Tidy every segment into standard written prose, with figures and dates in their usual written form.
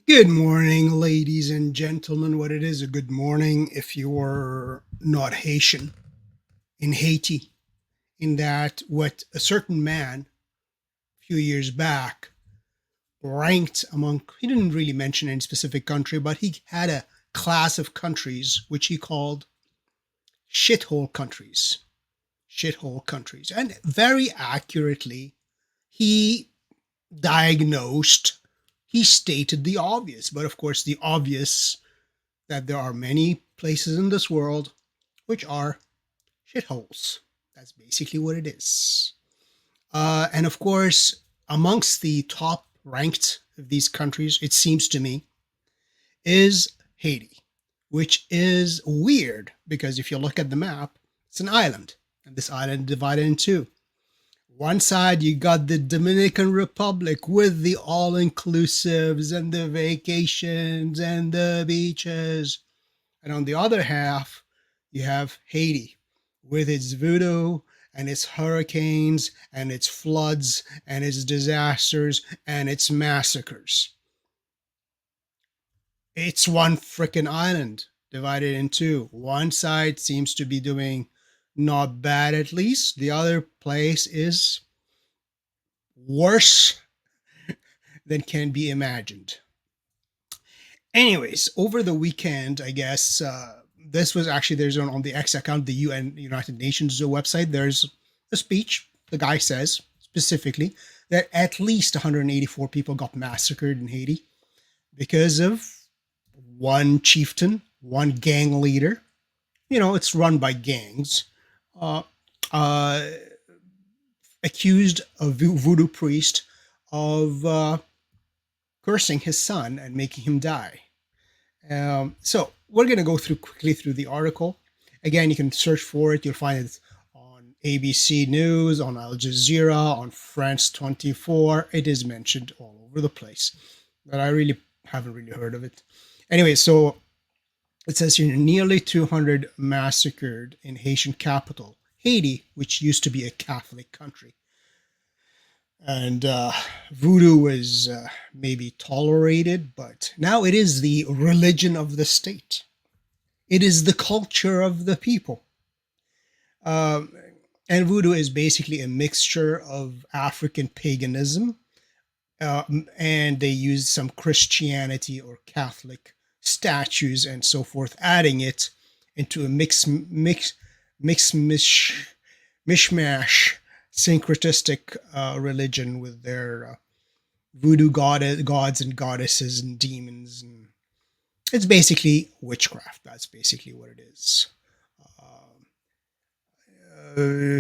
Good morning, ladies and gentlemen. What it is, a good morning if you're not Haitian in Haiti. In that, what a certain man a few years back ranked among, he didn't really mention any specific country, but he had a class of countries which he called shithole countries. Shithole countries. And very accurately, he diagnosed, he stated the obvious. But of course, the obvious that there are many places in this world which are shitholes. That's basically what it is. And of course, amongst the top ranked of these countries, it seems to me, is Haiti, which is weird because if you look at the map, it's an island, and this island is divided in two. One side, you got the Dominican Republic with the all inclusives and the vacations and the beaches. And on the other half, you have Haiti with its voodoo and its hurricanes and its floods and its disasters and its massacres. It's one freaking island divided in two. One side seems to be doing not bad, at least. The other place is worse than can be imagined. Anyways, over the weekend, I guess this was actually there's on the X account, the UN United Nations website. There's a speech. The guy says specifically that at least 184 people got massacred in Haiti because of one chieftain, one gang leader. You know, it's run by gangs. Uh, uh, Accused a voodoo priest of cursing his son and making him die. So we're going to go through quickly through the article. Again, you can search for it. You'll find it on ABC News, on Al Jazeera, on France 24. It is mentioned all over the place, but I really haven't really heard of it. Anyway, so it says here nearly 200 massacred in Haitian capital, Haiti, which used to be a Catholic country. And voodoo was maybe tolerated, but now it is the religion of the state. It is the culture of the people. Um, and voodoo is basically a mixture of African paganism, and they use some Christianity or Catholic statues and so forth, adding it into a mishmash syncretistic religion with their voodoo gods and goddesses and demons. And it's basically witchcraft. That's basically what it is.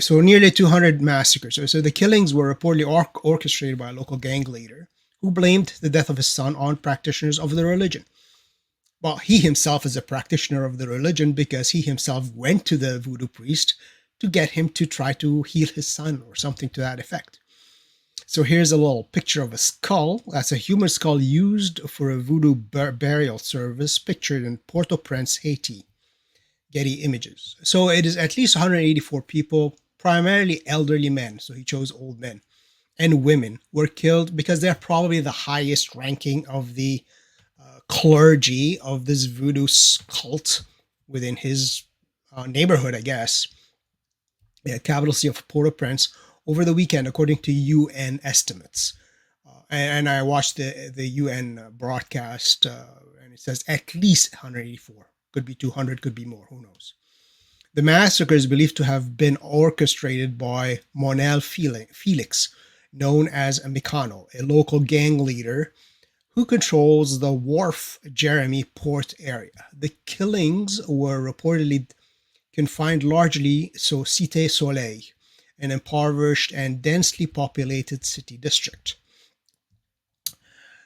So nearly 200 massacres. So the killings were reportedly orchestrated by a local gang leader who blamed the death of his son on practitioners of the religion. Well, he himself is a practitioner of the religion because he himself went to the voodoo priest to get him to try to heal his son or something to that effect. So here's a little picture of a skull. That's a human skull used for a voodoo burial service pictured in Port-au-Prince, Haiti. Getty Images. So it is at least 184 people, primarily elderly men. So he chose old men and women were killed because they're probably the highest ranking of the clergy of this voodoo cult within his neighborhood, I guess. Yeah, capital city of Port-au-Prince over the weekend, according to UN estimates. And I watched the UN broadcast, and it says at least 184. Could be 200, could be more, who knows. The massacre is believed to have been orchestrated by Monel Felix, known as Mikano, a local gang leader who controls the Wharf Jeremy port area. The killings were reportedly confined largely to Cité Soleil, an impoverished and densely populated city district.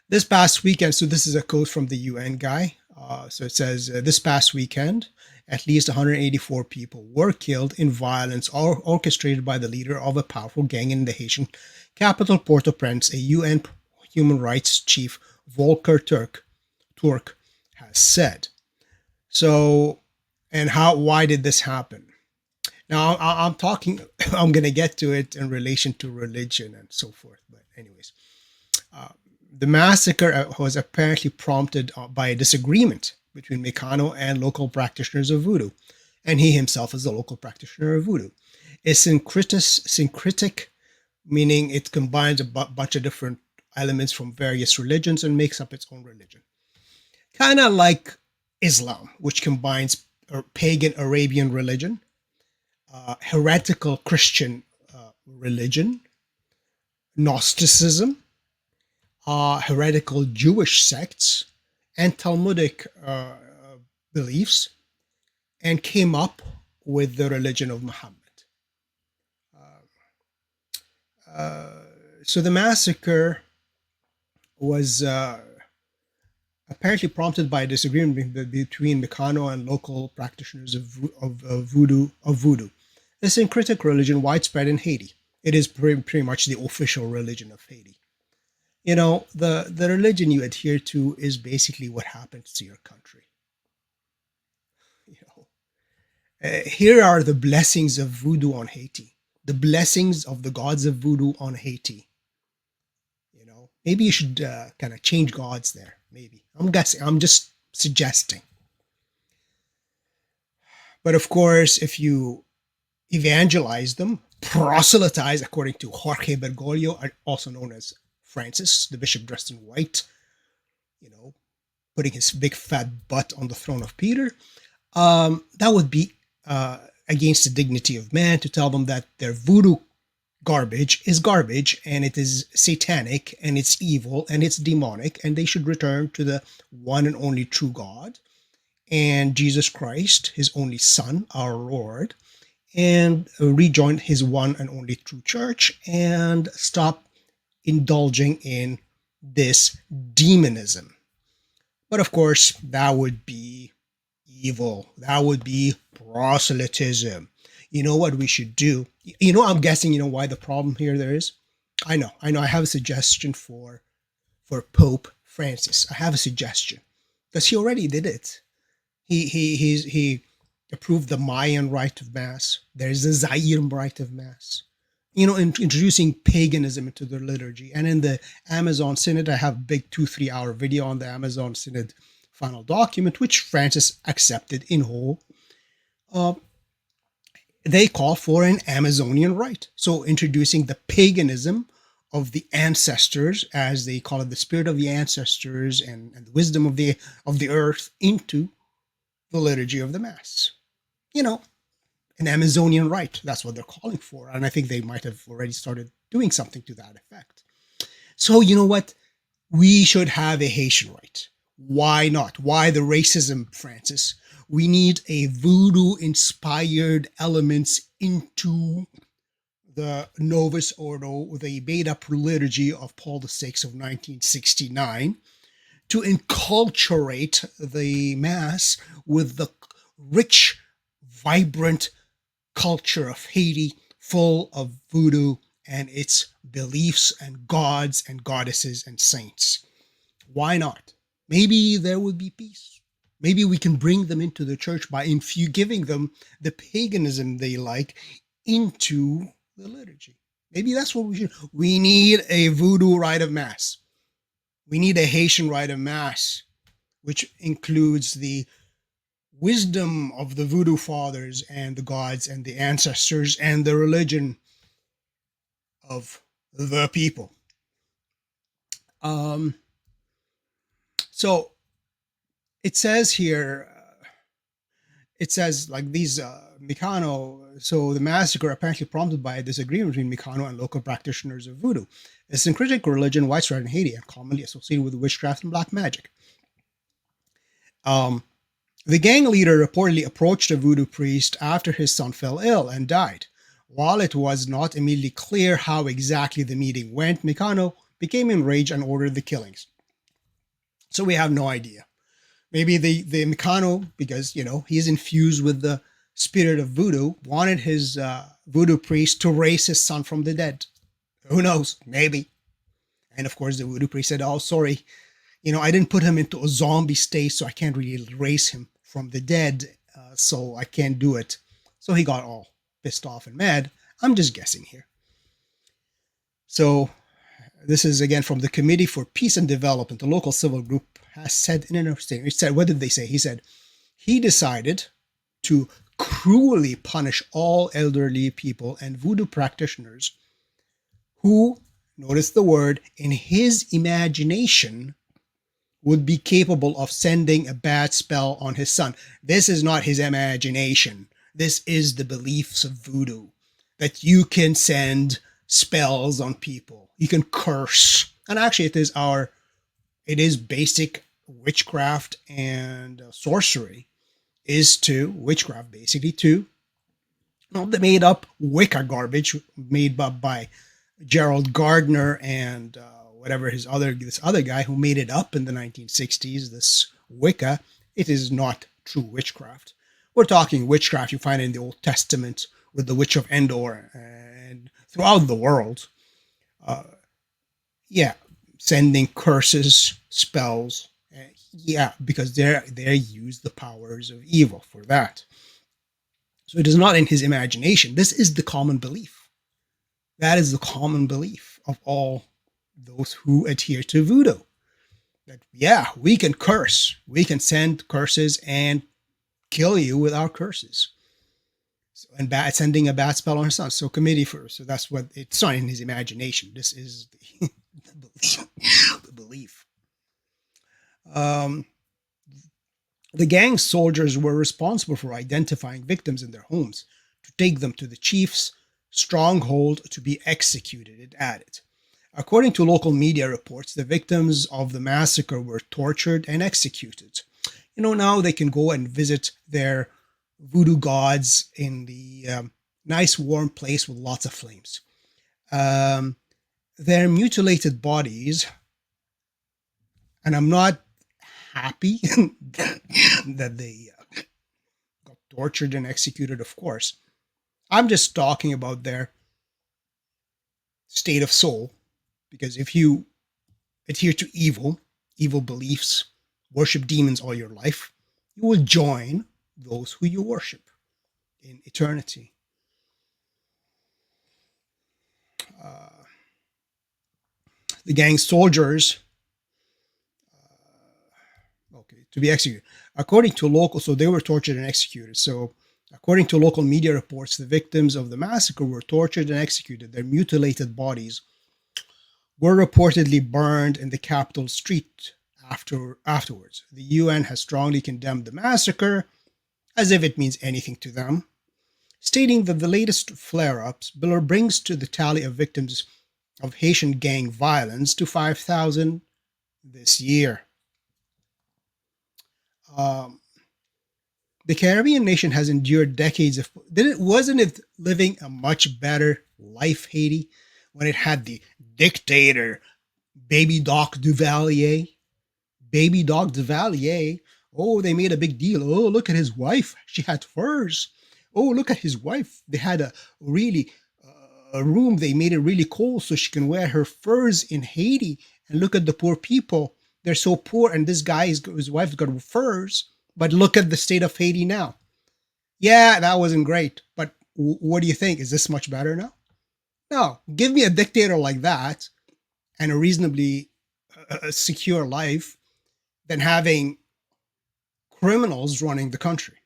This past weekend, so this is a quote from the UN guy. So it says, this past weekend, at least 184 people were killed in violence orchestrated by the leader of a powerful gang in the Haitian capital, Port-au-Prince, a UN human rights chief, Volker Turk, has said. So, and why did this happen? Now, I'm talking, I'm going to get to it in relation to religion and so forth. But anyways, The massacre was apparently prompted by a disagreement between Mikano and local practitioners of voodoo, and he himself is a local practitioner of voodoo. It's syncretic, meaning it combines a bunch of different elements from various religions and makes up its own religion. Kind of like Islam, which combines a pagan Arabian religion, heretical Christian religion, Gnosticism, heretical Jewish sects, and Talmudic beliefs, and came up with the religion of Muhammad. So the massacre was apparently prompted by a disagreement between Mikano and local practitioners of voodoo. The syncretic religion widespread in Haiti. It is pretty much the official religion of Haiti. You know, the religion you adhere to is basically what happens to your country. You know, here are the blessings of voodoo on Haiti. The blessings of the gods of voodoo on Haiti. You know, maybe you should kind of change gods there. Maybe I'm guessing. I'm just suggesting. But of course, if you evangelize them, proselytize, according to Jorge Bergoglio, also known as Francis, the bishop dressed in white, you know, putting his big fat butt on the throne of Peter, that would be against the dignity of man to tell them that their voodoo garbage is garbage and it is satanic and it's evil and it's demonic and they should return to the one and only true God and Jesus Christ, his only Son, our Lord, and rejoin his one and only true church and stop indulging in this demonism. But of course, that would be evil. That would be proselytism. You know what we should do? You know, I'm guessing you know why the problem here there is. I know. I have a suggestion for Pope Francis. I have a suggestion because he already did it. He approved the Mayan rite of mass. There's the Zaire rite of mass. You know, introducing paganism into the liturgy. And in the Amazon Synod, I have a big 2-3 hour video on the Amazon Synod final document, which Francis accepted in whole. They call for an Amazonian rite. So introducing the paganism of the ancestors, as they call it, the spirit of the ancestors and the wisdom of the earth into the liturgy of the Mass. You know, an Amazonian rite. That's what they're calling for. And I think they might have already started doing something to that effect. So, you know what? We should have a Haitian rite. Why not? Why the racism, Francis? We need a voodoo-inspired elements into the Novus Ordo, the made-up liturgy of Paul VI of 1969, to enculturate the Mass with the rich, vibrant culture of Haiti, full of voodoo and its beliefs and gods and goddesses and saints. Why not? Maybe there would be peace. Maybe we can bring them into the church by giving them the paganism they like into the liturgy. Maybe that's what we should. We need a voodoo rite of mass. We need a Haitian rite of mass, which includes the wisdom of the voodoo fathers and the gods and the ancestors and the religion of the people. So it says here, it says like these Mikano, so the massacre apparently prompted by a disagreement between Mikano and local practitioners of voodoo. A syncretic religion widespread in Haiti and commonly associated with witchcraft and black magic. The gang leader reportedly approached a voodoo priest after his son fell ill and died. While it was not immediately clear how exactly the meeting went, Mikano became enraged and ordered the killings. So we have no idea. Maybe the Mikano, because, you know, he's infused with the spirit of voodoo, wanted his voodoo priest to raise his son from the dead. Who knows? Maybe. And of course, the voodoo priest said, oh, sorry, you know, I didn't put him into a zombie state, so I can't really raise him from the dead, so I can't do it. So he got all pissed off and mad. I'm just guessing here. So This is again from the Committee for Peace and Development. The local civil group has said in a statement. It said, what did they say? He said he decided to cruelly punish all elderly people and voodoo practitioners who, notice the word, in his imagination would be capable of sending a bad spell on his son. This is not his imagination. This is the beliefs of voodoo, that you can send spells on people. You can curse. And actually it is basic witchcraft and sorcery is to witchcraft basically to the made up Wicca garbage made up by Gerald Gardner and whatever this other guy who made it up in the 1960s, this Wicca. It is not true witchcraft. We're talking witchcraft you find in the Old Testament with the witch of Endor and throughout the world. Yeah, sending curses, spells. Yeah, because they use the powers of evil for that. So it is not in his imagination. This is the common belief. That is the common belief of all those who adhere to voodoo. That, yeah, we can curse. We can send curses and kill you with our curses. So, and sending a bad spell on his son. So committee first. So that's what it's not in his imagination. This is the belief. The belief. The gang soldiers were responsible for identifying victims in their homes to take them to the chief's stronghold to be executed, it added. According to local media reports, the victims of the massacre were tortured and executed. Now they can go and visit their voodoo gods in the nice warm place with lots of flames. Their mutilated bodies, and I'm not happy that they got tortured and executed, of course. I'm just talking about their state of soul, because if you adhere to evil beliefs, worship demons all your life, you will join those who you worship in eternity. The gang soldiers, to be executed. According to local, so they were tortured and executed. So according to local media reports, the victims of the massacre were tortured and executed. Their mutilated bodies were reportedly burned in the capital street afterwards. The UN has strongly condemned the massacre, as if it means anything to them, stating that the latest flare-ups brings to the tally of victims of Haitian gang violence to 5,000 this year. The Caribbean nation has endured decades of. Wasn't it living a much better life, Haiti, when it had the dictator, Baby Doc Duvalier? Baby Doc Duvalier. Oh, they made a big deal. Oh, look at his wife. She had furs. Oh, look at his wife. They had a room. They made it really cold so she can wear her furs in Haiti. And look at the poor people. They're so poor, and this guy, his wife's got furs. But look at the state of Haiti now. Yeah, that wasn't great. But what do you think? Is this much better now? No. Give me a dictator like that and a reasonably secure life than having criminals running the country.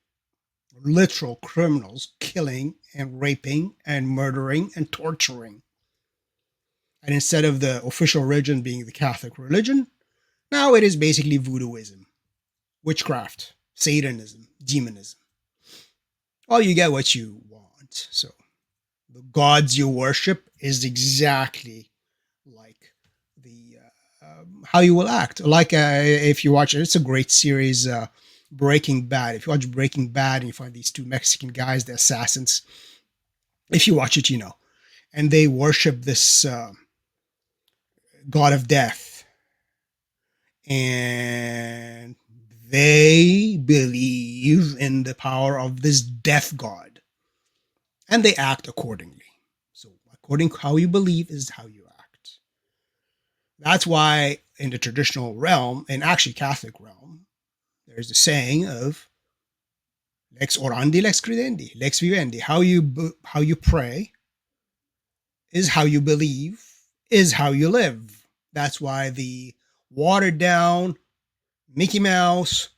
Literal criminals killing and raping and murdering and torturing. And instead of the official religion being the Catholic religion, now it is basically voodooism, witchcraft, Satanism, demonism. Well, you get what you want. So the gods you worship is exactly like the how you will act. Like if you watch it, it's a great series, Breaking Bad. If you watch Breaking Bad and you find these two Mexican guys, the assassins, if you watch it, you know, and they worship this god of death, and they believe in the power of this death god, and they act accordingly. So according to how you believe is how you act. That's why in the traditional realm, and actually Catholic realm, there's a saying of lex orandi, lex credendi, lex vivendi. How you pray is how you believe is how you live. That's why the watered down Mickey Mouse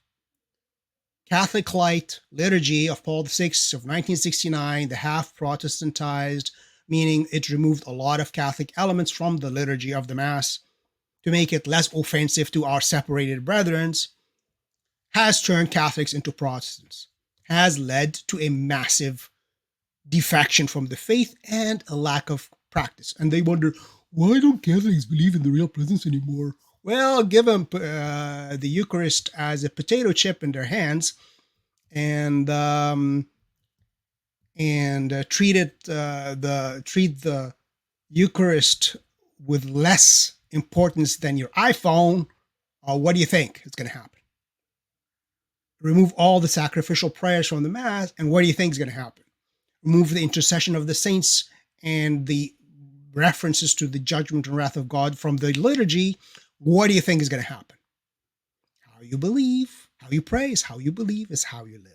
Catholic Light liturgy of Paul VI of 1969, the half Protestantized, meaning it removed a lot of Catholic elements from the liturgy of the Mass to make it less offensive to our separated brethren, has turned Catholics into Protestants, has led to a massive defection from the faith and a lack of practice. And they wonder, why don't Catholics believe in the real presence anymore? Well, give them the Eucharist as a potato chip in their hands, and treat the Eucharist with less importance than your iPhone. What do you think is going to happen? Remove all the sacrificial prayers from the Mass, and what do you think is going to happen? Remove the intercession of the saints and the references to the judgment and wrath of God from the liturgy. What do you think is going to happen? How you believe, how you pray is how you believe, is how you live.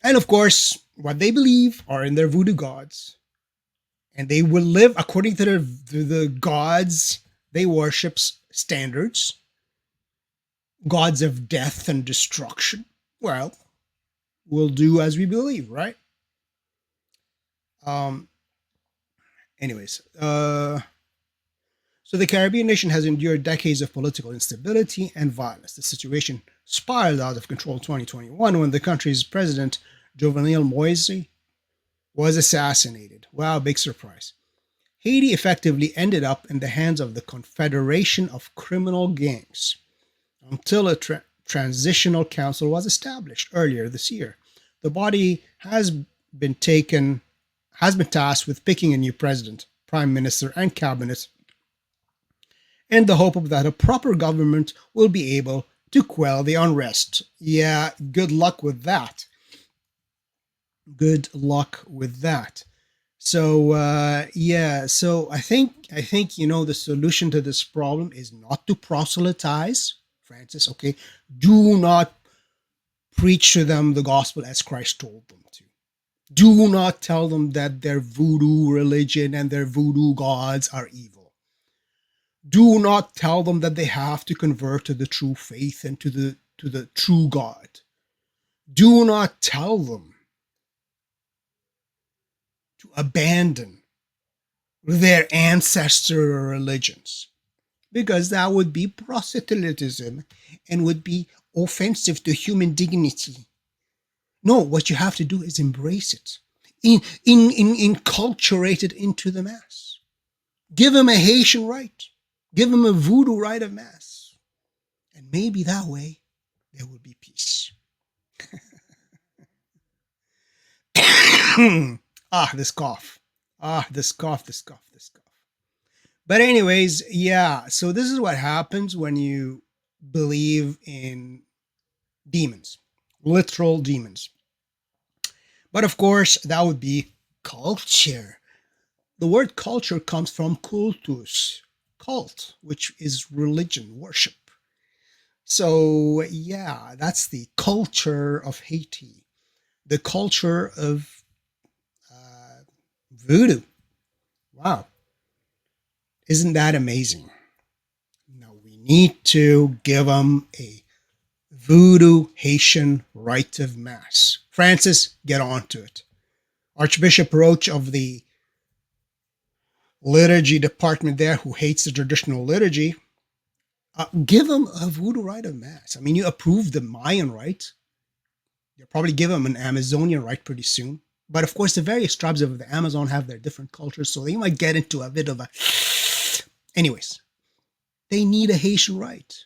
And of course, what they believe are in their voodoo gods. And they will live according to the gods they worship's standards. Gods of death and destruction. Well, we'll do as we believe, right? Anyways, so the Caribbean nation has endured decades of political instability and violence. The situation spiraled out of control in 2021 when the country's president, Jovenel Moise, was assassinated. Wow, big surprise. Haiti effectively ended up in the hands of the Confederation of Criminal Gangs until a transitional council was established earlier this year. The body has been tasked with picking a new president, prime minister, and cabinet, in the hope that a proper government will be able to quell the unrest. Yeah, good luck with that. Good luck with that. So so I think the solution to this problem is not to proselytize, Francis. Okay, do not preach to them the gospel as Christ told them to. Do not tell them that their voodoo religion and their voodoo gods are evil. Do not tell them that they have to convert to the true faith and to the true God. Do not tell them to abandon their ancestral religions, because that would be proselytism and would be offensive to human dignity. No, what you have to do is embrace it, inculturate it into the Mass. Give them a Haitian rite. Give them a voodoo rite of Mass. And maybe that way there will be peace. This cough. This cough. But anyways, yeah, so this is what happens when you believe in demons, literal demons. But of course, that would be culture. The word culture comes from cultus, cult, which is religion, worship. So yeah, that's the culture of Haiti, the culture of voodoo. Wow. Isn't that amazing? Now we need to give them a voodoo Haitian rite of Mass. Francis, get on to it. Archbishop Roach of the liturgy department there, who hates the traditional liturgy, give them a voodoo rite of Mass. I mean, you approved the Mayan rite. You'll probably give them an Amazonian rite pretty soon. But of course, the various tribes of the Amazon have their different cultures, so they might get into a bit of a... Anyways, they need a Haitian rite,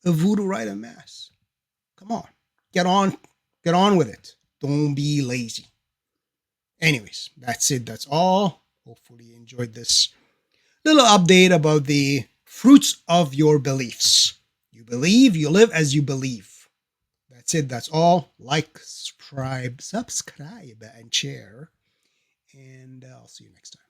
a voodoo rite of Mass. Come on, get on with it. Don't be lazy. Anyways, that's it. That's all. Hopefully you enjoyed this little update about the fruits of your beliefs. You believe, you live as you believe. That's it. That's all. Like, subscribe, and share. And I'll see you next time.